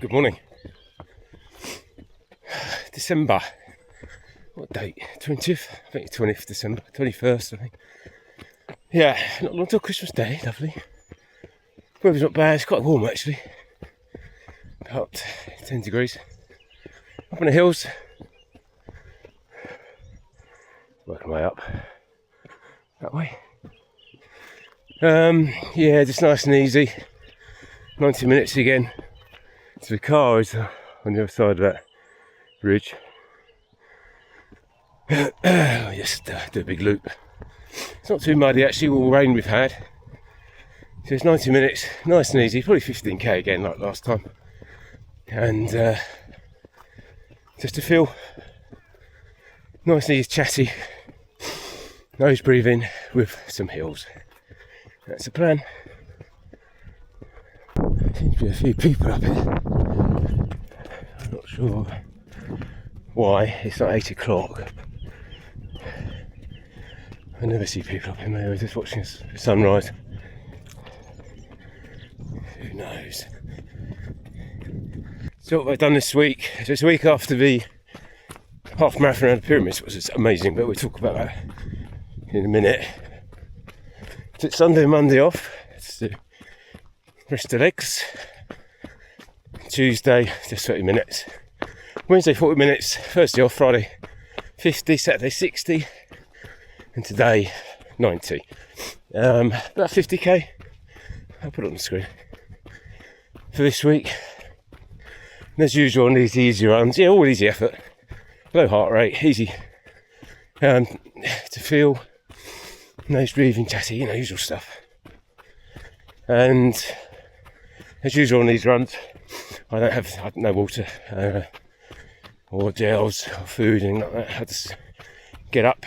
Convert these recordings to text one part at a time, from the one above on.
Good morning. December. What date? 20th? I think it's 20th December. 21st, I think. Yeah, not long till Christmas Day. Lovely. Weather's not bad. It's quite warm actually. About 10 degrees. Up on the hills. Working my way up. That way. Yeah, just nice and easy. 90 minutes again. So the car is on the other side of that bridge. Just do a big loop. It's not too muddy actually, all the rain we've had. So it's 90 minutes, nice and easy, probably 15k again like last time. And just to feel nice and easy, chatty, nose breathing with some hills. That's the plan. Seems to be a few people up here. I'm not sure why. It's not 8 o'clock. I never see people up here. Maybe we're just watching the sunrise. Who knows? So what I've done this week. So it's a week after the half marathon around the pyramids, which was amazing, but we'll talk about that in a minute. Took Sunday and Monday off. It's the rest of the legs. Tuesday, just 30 minutes. Wednesday, 40 minutes. Thursday off, Friday, 50. Saturday, 60. And today, 90. About 50k. I'll put it on the screen. For this week. And as usual on these easy runs, yeah, all easy effort. Low heart rate, easy. To feel nose breathing, chatty, usual stuff. And as usual on these runs, I don't have no water or gels or food and like that. I just get up,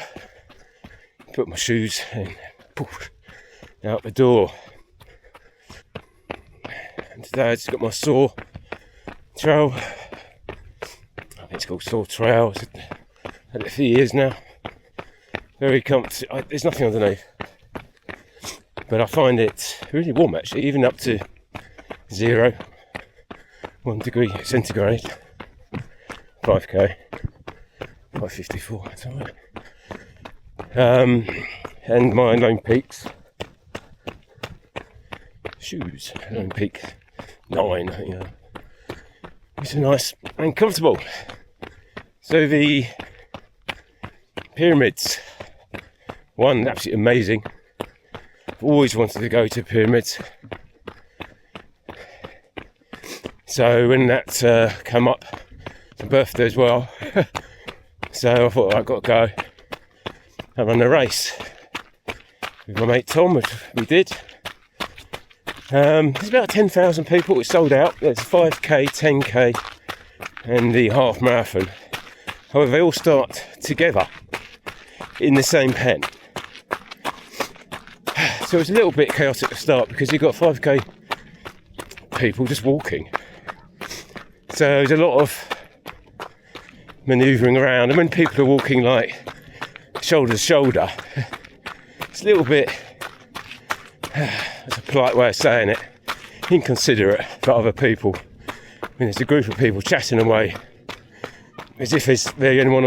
put my shoes and poof, out the door. And today I just got my Saw trail. I think it's called Saw trail. I've had it a few years now. Very comfortable. There's nothing underneath. But I find it really warm actually, even up to 1 degree centigrade. 5k. 554, that's alright. And my Lone Peaks shoes. Lone Peak 9, It's nice and comfortable. So the pyramids. One, absolutely amazing. I've always wanted to go to pyramids. So when that came up, my birthday as well, so I thought I've got to go and run a race with my mate Tom, which we did. There's about 10,000 people. It's sold out. There's 5k, 10k and the half marathon. However, they all start together in the same pen. So it's a little bit chaotic to start because you've got 5k people just walking. So there's a lot of manoeuvring around, and when people are walking like shoulder to shoulder, it's a little bit, that's a polite way of saying it, inconsiderate for other people. When there's a group of people chatting away, as if they're the only one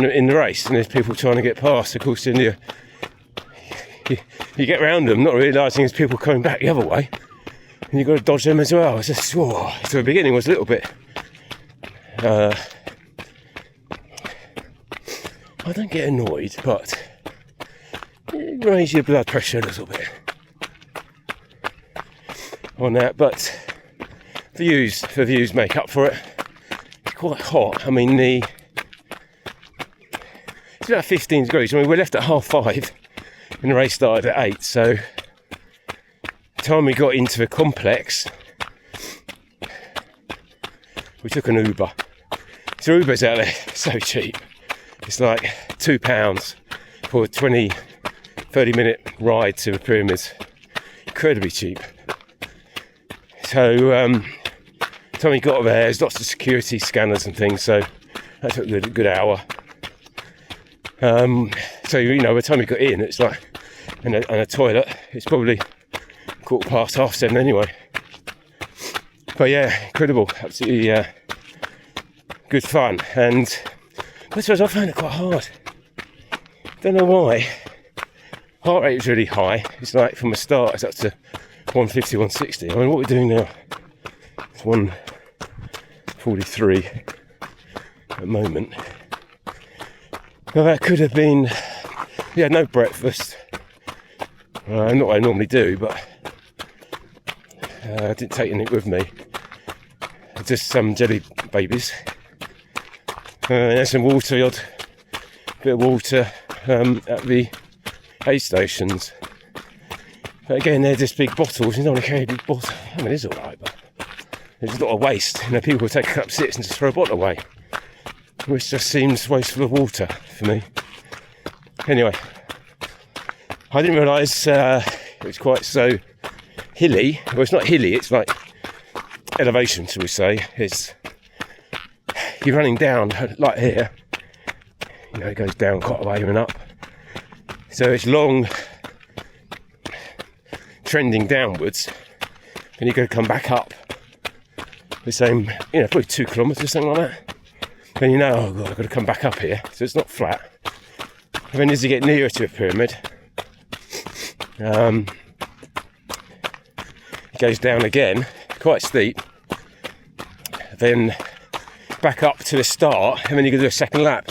in the race, and there's people trying to get past. Of course, then you get round them, not realising there's people coming back the other way, and you've got to dodge them as well. It's just, so the beginning was a little bit. I don't get annoyed, but it raises your blood pressure a little bit on that. But the views make up for it. It's quite hot. I mean, it's about 15 degrees. I mean, we're left at 5:30 and the race started at 8. So the time we got into the complex, we took an Uber. So Uber's out there so cheap. It's like £2 for a 20-30 minute ride to the pyramids. Incredibly cheap. So time we got there, there's lots of security scanners and things, so that took a good hour. So by the time we got in, it's like and a toilet, it's probably 7:15 anyway. But yeah, incredible, absolutely good fun. And I suppose I found it quite hard. Don't know why. Heart rate was really high. It's like from the start it's up to 150, 160. I mean, what we're doing now, it's 143 at the moment. Now that could have been, yeah, no breakfast. Not what I normally do, but I didn't take anything with me. Just some jelly babies. And some water, a bit of water at the aid stations. But again, they're just big bottles. You don't want to carry a big bottle. I mean, it's alright, but there's a lot of waste. You know, people will take a couple of sips and just throw a bottle away, which just seems wasteful of water for me. Anyway, I didn't realise it was quite so hilly. Well, it's not hilly, it's like elevation, shall we say. You're running down like here. You know, it goes down quite a way and up. So it's long, trending downwards, and you've got to come back up the same, you know, probably 2 kilometres or something like that. Then you know, oh god, I've got to come back up here. So it's not flat. And then as you get nearer to a pyramid, it goes down again, quite steep. Then back up to the start, and then you can do a second lap.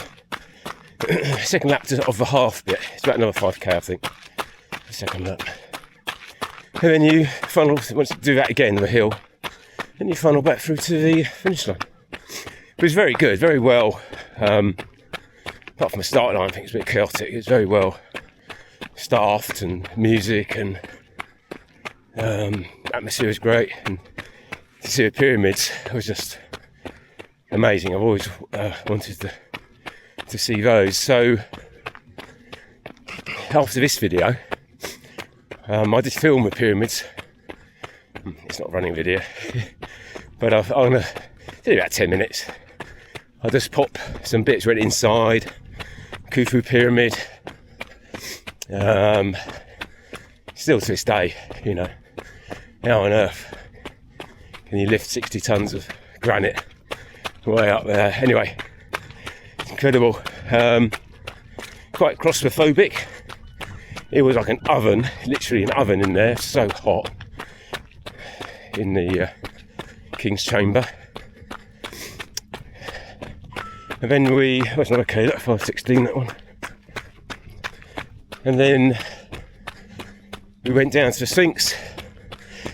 Second lap of the half bit. It's about another 5k, I think. The second lap. And then you funnel, once you do that again, the hill, then you funnel back through to the finish line. But it's very good, very well. Apart from the start line, I think it's a bit chaotic. It's very well staffed, and music and atmosphere is great. And to see the pyramids was just amazing. I've always wanted to see those. So after this video, I did film the pyramids. It's not a running video, but I'm gonna do about 10 minutes. I'll just pop some bits right inside Khufu Pyramid. Still to this day, you know, how on earth can you lift 60 tons of granite way up there? Anyway, it's incredible. Quite claustrophobic. It was like an oven, literally an oven in there, so hot in the King's Chamber. And then that's not okay, look, 516, that one. And then we went down to the Sphinx.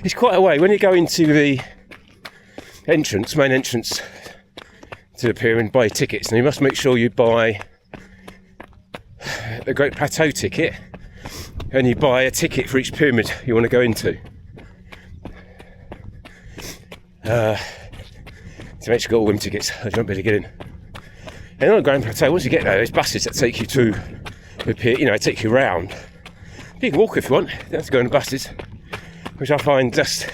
It's quite a way. When you go into the main entrance to the pyramid, buy tickets, and you must make sure you buy the Great Plateau ticket, and you buy a ticket for each pyramid you want to go into. To make sure you got all them tickets, I won't be able to get in. And on the Grand Plateau, once you get there, there's buses that take you to the pier, you know, take you round. You can walk if you want, you don't have to go on the buses, which I find just,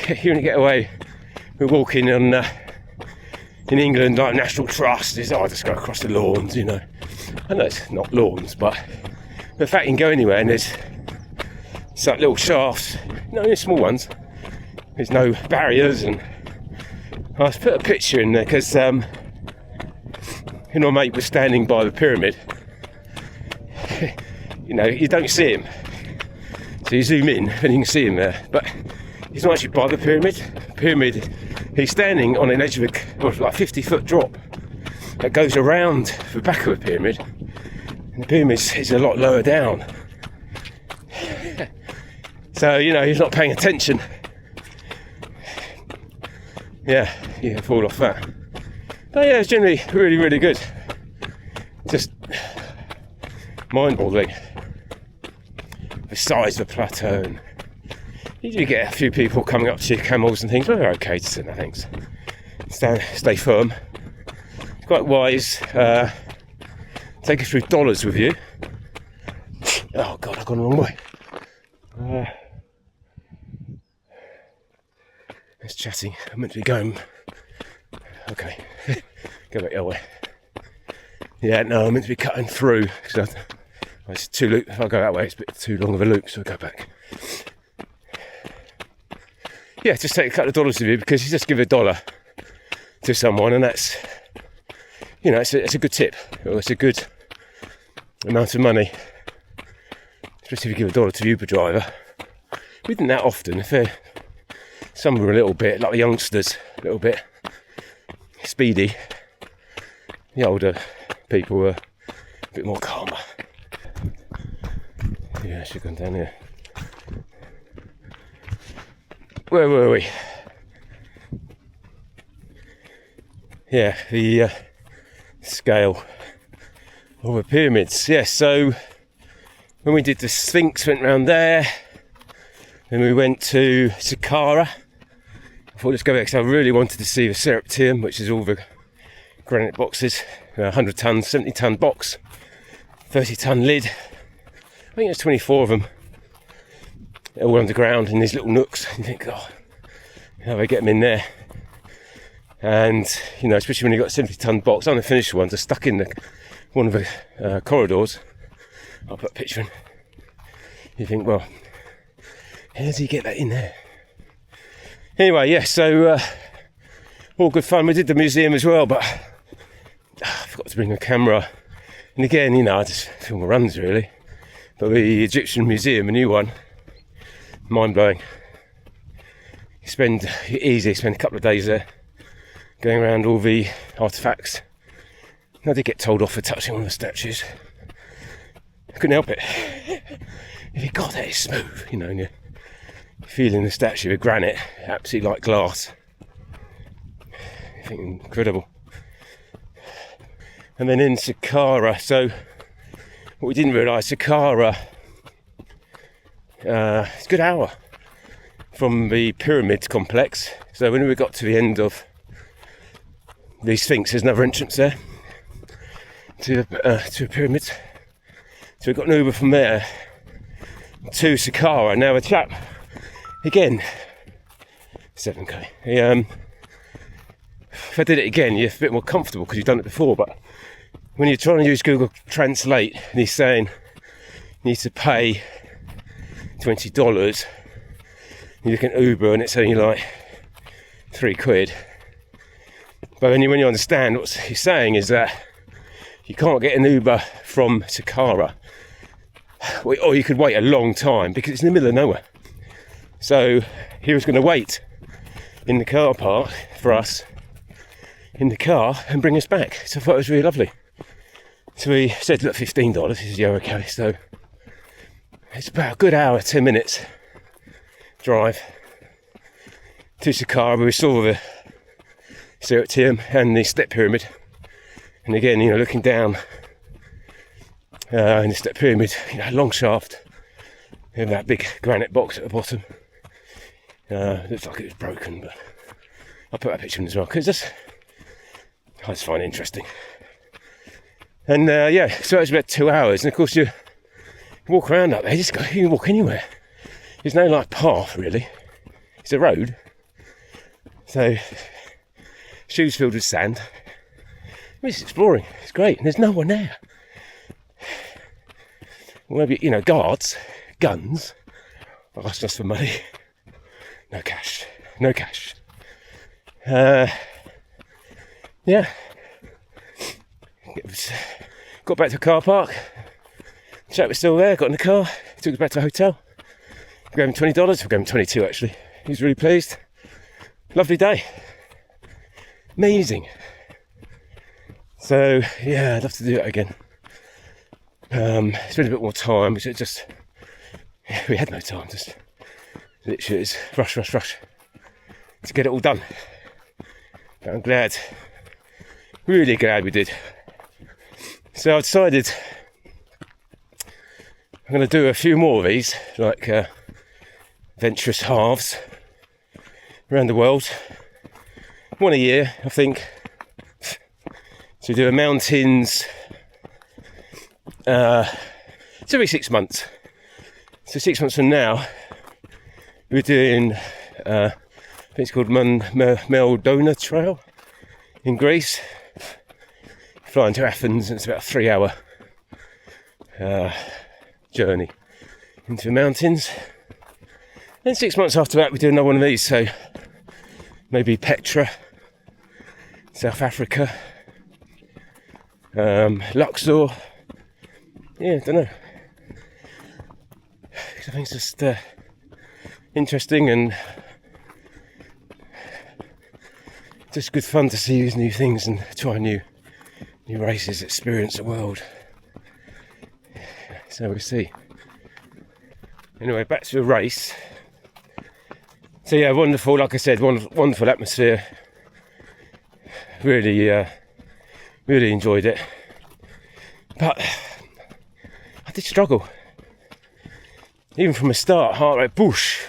you want to get away with walking on, in England, like National Trust, is, just go across the lawns, you know. I know it's not lawns, but the fact you can go anywhere and there's like little shafts, only small ones, there's no barriers. And I put a picture in there because my mate was standing by the pyramid. You know, you don't see him, so you zoom in and you can see him there, but he's not actually by the pyramid. He's standing on an edge of a 50-foot drop that goes around the back of the pyramid, and the pyramid is a lot lower down. So, you know, he's not paying attention. Yeah, you can fall off that. But yeah, it's generally really, really good. Just mind-boggling. The size of the plateau, and you do get a few people coming up to your camels and things, but they're okay to sit there, thanks. Stay firm. It's quite wise. Take a few dollars with you. Oh god, I've gone the wrong way. It's chatting. I'm meant to be going. Okay, go back the other way. Yeah, no, I'm meant to be cutting through. It's too loop. If I go that way, it's a bit too long of a loop, so I'll go back. yeah, just take a couple of dollars with you, because you just give $1 to someone, and that's, you know, it's a good tip, or it's a good amount of money, especially if you give $1 to the Uber driver. We didn't that often. Some were a little bit, like the youngsters, a little bit speedy. The older people were a bit more calmer. Yeah, I should have gone down here. Where were we? Yeah, the scale of the pyramids. Yeah, so when we did the Sphinx, went round there. Then we went to Saqqara. I thought let's go there because I really wanted to see the Serapteum, which is all the granite boxes. 100 ton, 70 ton box, 30 ton lid. I think there's 24 of them. They're all underground in these little nooks. You think, oh, how do I get them in there? And, you know, especially when you've got a 70 ton box, unfinished ones are stuck in one of the corridors. I'll put a picture in. You think, well, how does he get that in there? Anyway, yeah, so all good fun. We did the museum as well, but I forgot to bring a camera. And again, you know, I just film the runs really. But the Egyptian Museum, a new one, mind-blowing. You spend a couple of days there, going around all the artefacts. I did get told off for touching one of the statues. I couldn't help it. If you got that, it's smooth, you know, and you're feeling the statue of granite, absolutely like glass. I think incredible. And then in Saqqara, so what we didn't realise, Saqqara, it's a good hour from the pyramid complex. So when we got to the end of the Sphinx, there's another entrance there to the pyramids. So we got an Uber from there to Saqqara. Now a chap, again, 7k. If I did it again, you're a bit more comfortable because you've done it before, but when you're trying to use Google Translate and he's saying you need to pay $20, you look at Uber and it's only like £3. But when you understand what he's saying is that you can't get an Uber from Saqqara, or you could wait a long time because it's in the middle of nowhere. So he was going to wait in the car park for us in the car and bring us back. So I thought it was really lovely. So we said, look, $15. He said, yeah, okay. So it's about a good hour, 10 minutes drive to Saqqara. We saw the Serapteum and the Step Pyramid. And again, you know, looking down in the Step Pyramid, you know, long shaft, and that big granite box at the bottom. Looks like it was broken, but I'll put that picture in as well, because I just find it interesting. And yeah, so it was about 2 hours, and of course you walk around up there, you can walk anywhere. There's no like path really, it's a road. So, shoes filled with sand. We're just exploring, it's great, and there's no one there. Maybe, you know, guards, guns, asked us for money. No cash. Yeah. Got back to the car park. Chap was still there, got in the car, took us back to the hotel. We gave him $20, we gave him 22 actually. He was really pleased. Lovely day. Amazing. So, yeah, I'd love to do it again. Spend a bit more time, we had no time, just literally it's rush to get it all done. But I'm glad, really glad we did. So I decided I'm going to do a few more of these, like Venturous Halves around the world. One a year, I think. So we do a mountains it's every 6 months. So 6 months from now, we're doing, I think it's called Meldona Trail in Greece. Flying to Athens, and it's about a 3 hour journey into the mountains. Then 6 months after that, we do another one of these. So maybe Petra, South Africa, Luxor. Yeah, I don't know. I think it's just interesting and just good fun to see these new things and try new races, experience the world. So we'll see. Anyway, back to the race. So yeah, wonderful. Like I said, wonderful atmosphere. Really enjoyed it. But I did struggle. Even from the start, heart rate, boosh.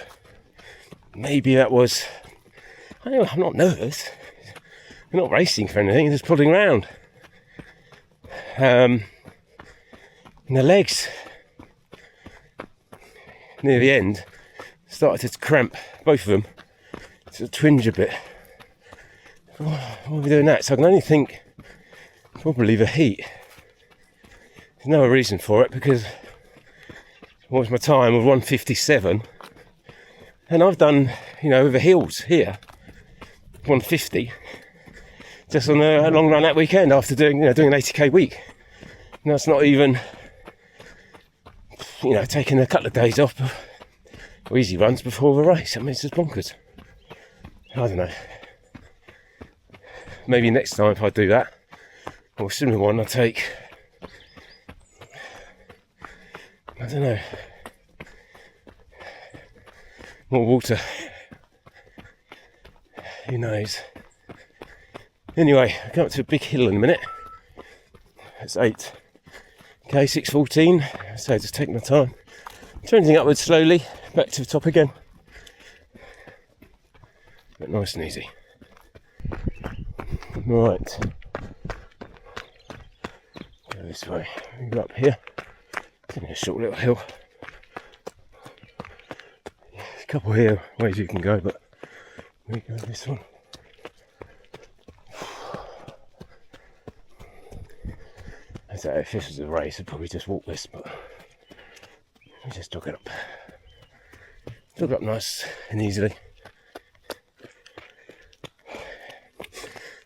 Maybe that was... I'm not nervous. We're not racing for anything, just plodding around. And the legs, near the end, started to cramp, both of them, to twinge a bit. Why are we doing that? So I can only think probably the heat. There's no reason for it because what was my time of 1:57, and I've done, over hills here, 1:50, just on a long run that weekend after doing an 80k week. And that's not even, taking a couple of days off or easy runs before the race. I mean, it's just bonkers. I don't know. Maybe next time if I do that, or a similar one, I'll take, I don't know, more water. Who knows? Anyway, I'll come up to a big hill in a minute. It's 8. Okay, 6:14. So just take my time. Trending upwards slowly, back to the top again. But nice and easy. Right. Go this way. We go up here. It's only a short little hill. There's a couple here ways you can go, but we go this one. So if this was a race, I'd probably just walk this, but let me just jog it up. Jog it up nice and easily.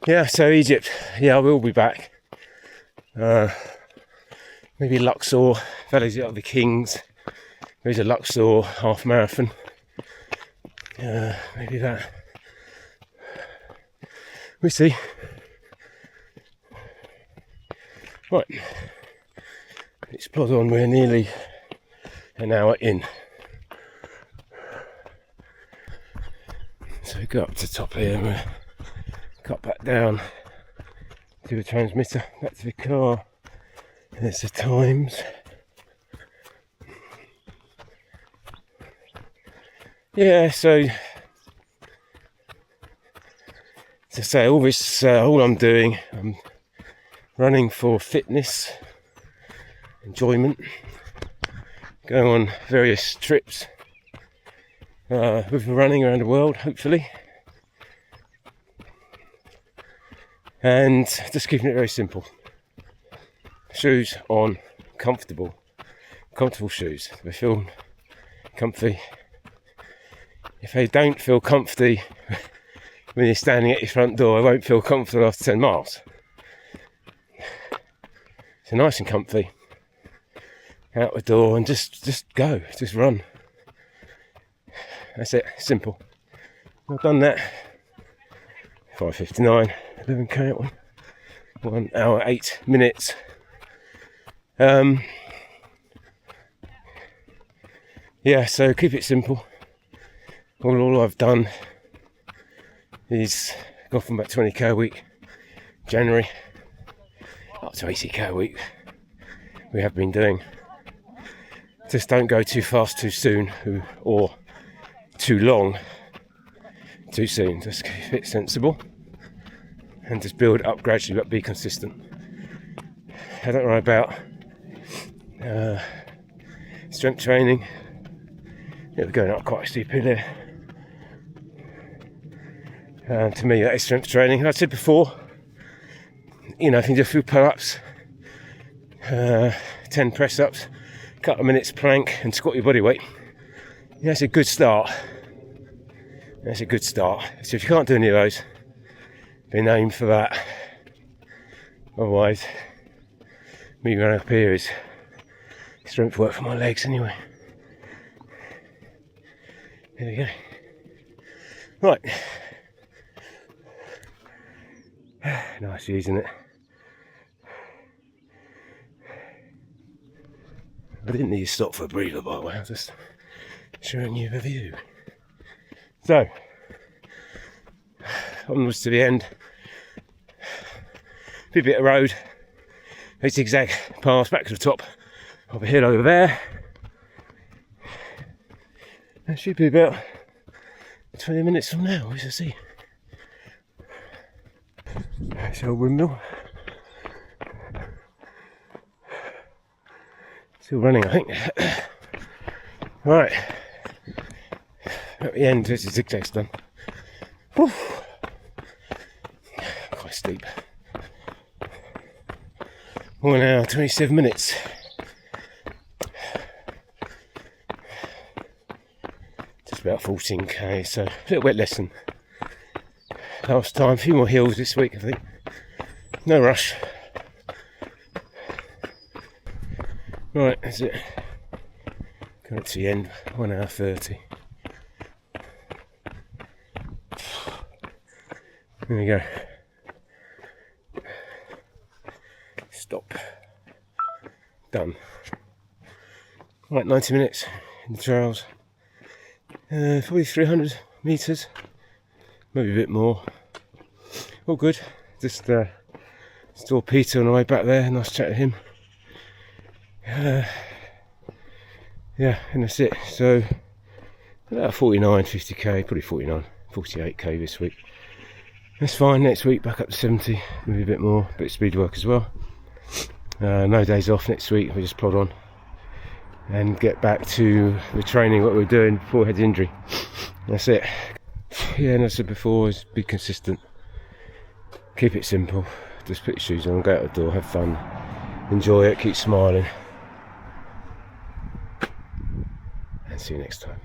Yeah, so Egypt, I will be back. Maybe Luxor, Valleys of the Kings. There's a Luxor half marathon. Maybe that. We'll see. Right, let's plod on. We're nearly an hour in. So we go up to the top here and we'll cut back down to the transmitter, back to the car. There's the times. Yeah, so to say all this, all I'm doing, I'm running for fitness, enjoyment, going on various trips with running around the world, hopefully, and just keeping it very simple. Shoes on, comfortable shoes. They feel comfy. If they don't feel comfy when you're standing at your front door, I won't feel comfortable after 10 miles. So nice and comfy, out the door and just go, just run. That's it, simple. I've done that. 5:59, 11k at 1 hour 8 minutes. So keep it simple. All I've done is gone from about 20k a week, January, up to 80k a week. We have been doing. Just don't go too fast too soon, or too long too soon. Just keep it sensible and just build up gradually, but be consistent. I don't worry about strength training. We're going up quite a steep hill here. To me, that is strength training. And I said before, if you can do a few pull-ups, 10 press-ups, a couple of minutes plank, and squat your body weight, Yeah, it's a good start. That's a good start. So if you can't do any of those, then aim for that. Otherwise, me running up here is strength work for my legs anyway. There we go. Right. Nice, isn't it? I didn't need to stop for a breather, by the way. I was just showing you the view. So, onwards to the end. Bit of road. A zigzag path back to the top of a hill over there. That should be about 20 minutes from now, we shall see. It's old windmill. Still running, I think. Right. At the end, this is zigzag's done. Whew. Quite steep. 1 hour, 27 minutes. Just about 14k, so a little bit less than last time. A few more hills this week, I think. No rush. Right, that's it. Coming to the end, 1 hour 30. There we go. Stop. Done. Right, 90 minutes in the trails. Probably 300 metres. Maybe a bit more. All good. Just saw Peter on the way back there. Nice chat to him. Yeah, and that's it. So about 49, 50k, probably 49, 48k this week. That's fine. Next week back up to 70, maybe a bit more, a bit of speed work as well. No days off next week. We just plod on and get back to the training what we were doing before I had the injury. That's it. Yeah, and as I said before, is be consistent. Keep it simple. Just put your shoes on, go out the door, have fun, enjoy it, keep smiling. And see you next time.